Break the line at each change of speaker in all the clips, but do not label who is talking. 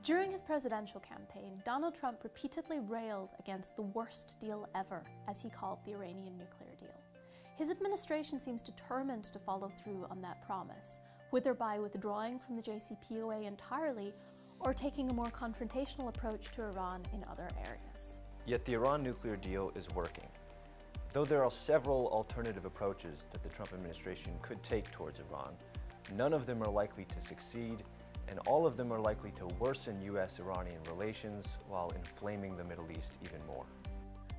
During his presidential campaign, Donald Trump repeatedly railed against the worst deal ever, as he called the Iranian nuclear deal. His administration seems determined to follow through on that promise, whether by withdrawing from the JCPOA entirely or taking a more confrontational approach to Iran in other areas.
Yet the Iran nuclear deal is working. Though there are several alternative approaches that the Trump administration could take towards Iran, none of them are likely to succeed, and all of them are likely to worsen U.S.-Iranian relations while inflaming the Middle East even more.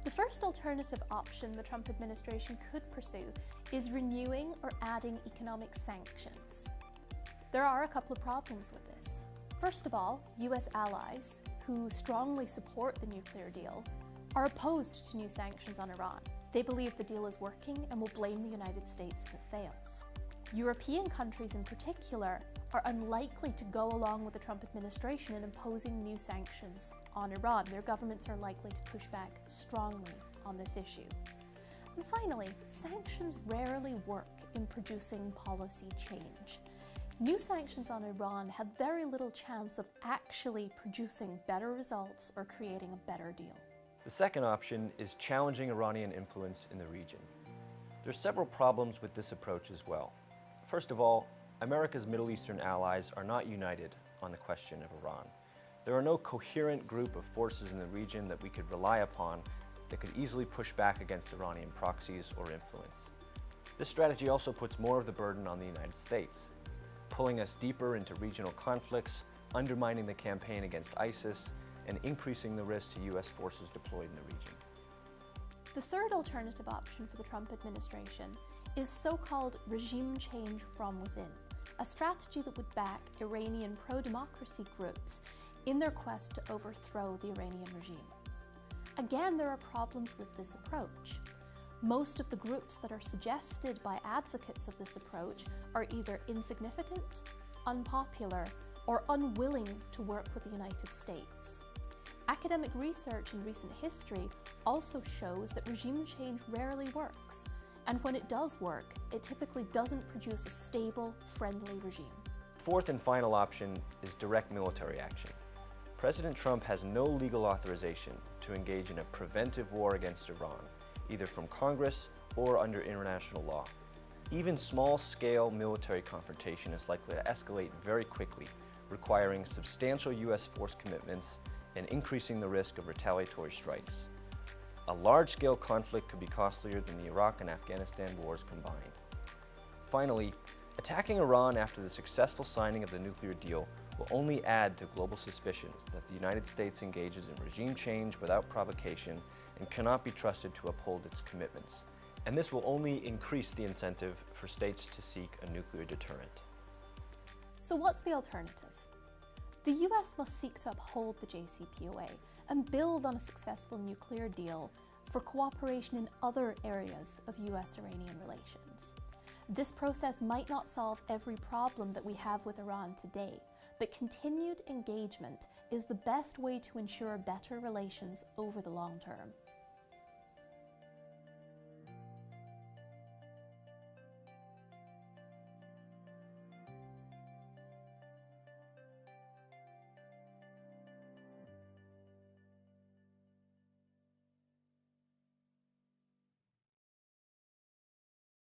The first alternative option the Trump administration could pursue is renewing or adding economic sanctions. There are a couple of problems with this. First of all, US allies, who strongly support the nuclear deal, are opposed to new sanctions on Iran. They believe the deal is working and will blame the United States if it fails. European countries in particular are unlikely to go along with the Trump administration in imposing new sanctions on Iran. Their governments are likely to push back strongly on this issue. And finally, sanctions rarely work in producing policy change. New sanctions on Iran have very little chance of actually producing better results or creating a better deal.
The second option is challenging Iranian influence in the region. There's several problems with this approach as well. First of all, America's Middle Eastern allies are not united on the question of Iran. There are no coherent group of forces in the region that we could rely upon that could easily push back against Iranian proxies or influence. This strategy also puts more of the burden on the United States, pulling us deeper into regional conflicts, undermining the campaign against ISIS, and increasing the risk to U.S. forces deployed in the region.
The third alternative option for the Trump administration is so-called regime change from within, a strategy that would back Iranian pro-democracy groups in their quest to overthrow the Iranian regime. Again, there are problems with this approach. Most of the groups that are suggested by advocates of this approach are either insignificant, unpopular, or unwilling to work with the United States. Academic research in recent history also shows that regime change rarely works, and when it does work, it typically doesn't produce a stable, friendly regime.
Fourth and final option is direct military action. President Trump has no legal authorization to engage in a preventive war against Iran, either from Congress or under international law. Even small-scale military confrontation is likely to escalate very quickly, requiring substantial U.S. force commitments and increasing the risk of retaliatory strikes. A large-scale conflict could be costlier than the Iraq and Afghanistan wars combined. Finally, attacking Iran after the successful signing of the nuclear deal will only add to global suspicions that the United States engages in regime change without provocation and cannot be trusted to uphold its commitments. And this will only increase the incentive for states to seek a nuclear deterrent.
So what's the alternative? The US must seek to uphold the JCPOA and build on a successful nuclear deal for cooperation in other areas of US-Iranian relations. This process might not solve every problem that we have with Iran today, but continued engagement is the best way to ensure better relations over the long term.